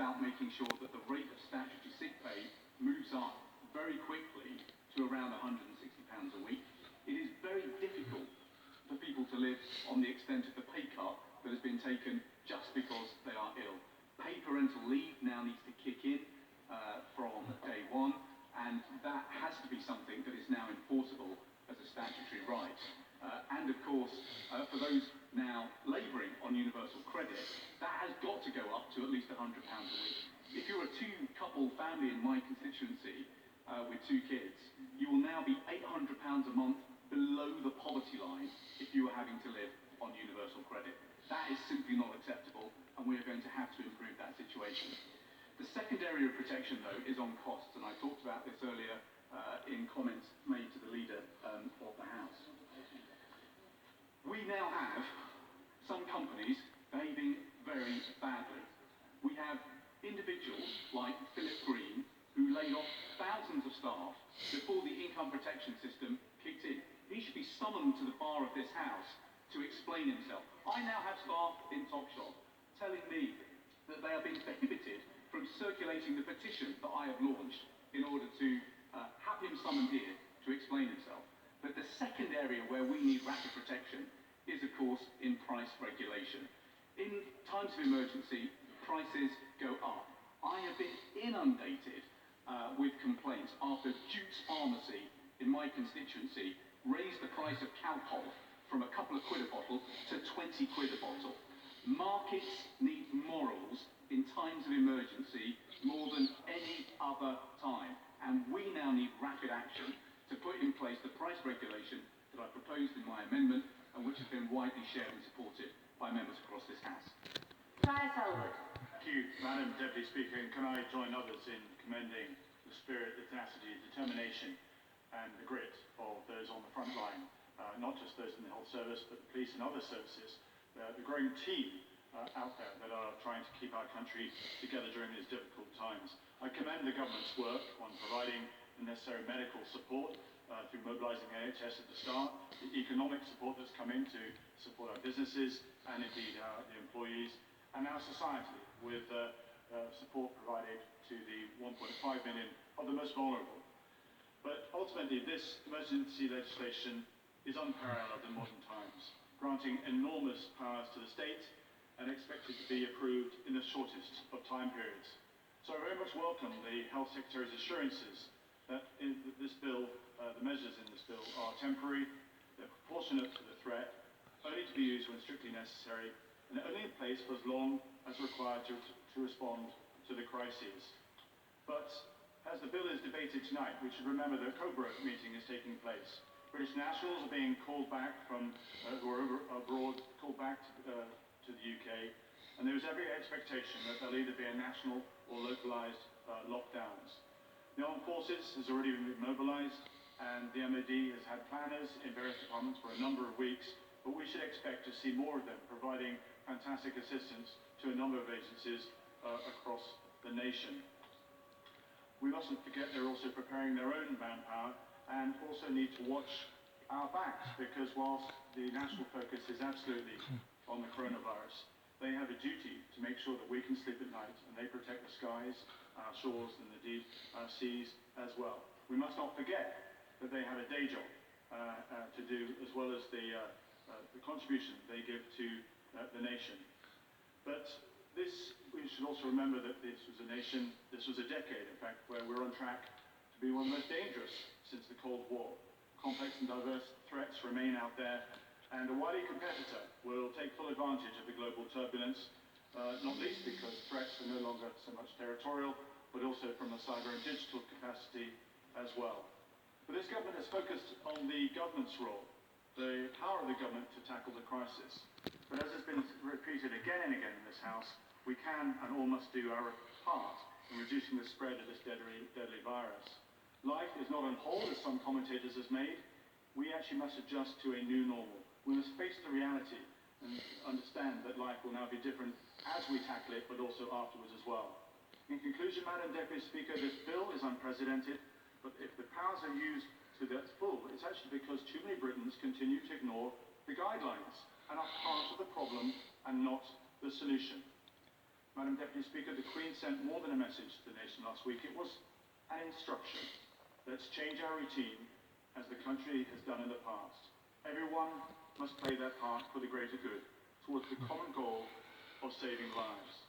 about making sure that the rate of statutory sick pay moves up very quickly to around £160 a week. It is very difficult for people to live on the extent of the pay cut that has been taken just because they are ill. Paid parental leave now needs to kick in from day one, and that has to be something that is now enforceable as a statutory right. And of course, for those now labouring on universal credit, that has got to go up to at least £100 a week. If you're a two-couple family in my constituency with two kids, you will now be £800 a month below the poverty line if you are having to live on universal credit. That is simply not acceptable, and we are going to have to improve that situation. The second area of protection, though, is on costs, and I talked about this earlier in comments made to the Leader of the House. We now have some companies behaving very badly. We have individuals like Philip Green, who laid off thousands of staff before the income protection system kicked in. He should be summoned to the bar of this House to explain himself. I now have staff in Topshop telling me that they are being prohibited from circulating the petition that I have launched in order to have him summoned here to explain himself. But the second area where we need rapid protection is, of course, in price regulation. In times of emergency, prices go up. I have been inundated with complaints after Duke's Pharmacy in my constituency raised the price of Calpol from a couple of quid a bottle to 20 quid a bottle. Markets need morals in times of emergency more than any other time. And we now need rapid action to put in place the price regulation that I proposed in my amendment and which has been widely shared and supported by members across this House. Thank you, Madam Deputy Speaker, and can I join others in commending the spirit, the tenacity, determination and the grit of those on the front line, not just those in the health service, but the police and other services, the growing team out there that are trying to keep our country together during these difficult times. I commend the government's work on providing the necessary medical support through mobilising NHS at the start, the economic support that's come in to support our businesses and indeed the employees, and our society with support provided to the 1.5 million of the most vulnerable. But ultimately, this emergency legislation is unparalleled in modern times, granting enormous powers to the state and expected to be approved in the shortest of time periods. So I very much welcome the Health Secretary's assurances that in this bill, the measures in this bill are temporary, they're proportionate to the threat, only to be used when strictly necessary, and only in place for as long as required to respond to the crises. But as the bill is debated tonight, we should remember that a COBRA meeting is taking place. British nationals are being called back from, who are abroad, called back to the UK, and there is every expectation that there'll either be a national or localised lockdowns. The Armed Forces has already been mobilised, and the MOD has had planners in various departments for a number of weeks, but we should expect to see more of them providing fantastic assistance to a number of agencies across the nation. We mustn't forget they're also preparing their own manpower and also need to watch our backs, because whilst the national focus is absolutely on the coronavirus, they have a duty to make sure that we can sleep at night, and they protect the skies, our shores, and indeed our seas as well. We must not forget that they have a day job to do, as well as the contribution they give to the nation. But we should also remember that this was a decade, in fact, where we're on track to be one of the most dangerous since the Cold War. Complex and diverse threats remain out there, and a wily competitor will take full advantage of the global turbulence, not least because threats are no longer so much territorial, but also from a cyber and digital capacity as well. But this government has focused on the government's role, the power of the government to tackle the crisis. But as has been repeated again and again in this House, we can and all must do our part in reducing the spread of this deadly virus. Life is not on hold, as some commentators have made. We actually must adjust to a new normal. We must face the reality and understand that life will now be different as we tackle it, but also afterwards as well. In conclusion, Madam Deputy Speaker, this bill is unprecedented, but if the powers are used to their full, it's actually because too many Britons continue to ignore the guidelines and are part of the problem and not the solution. Madam Deputy Speaker, the Queen sent more than a message to the nation last week. It was an instruction. Let's change our routine as the country has done in the past. Everyone must play their part for the greater good, towards the common goal of saving lives.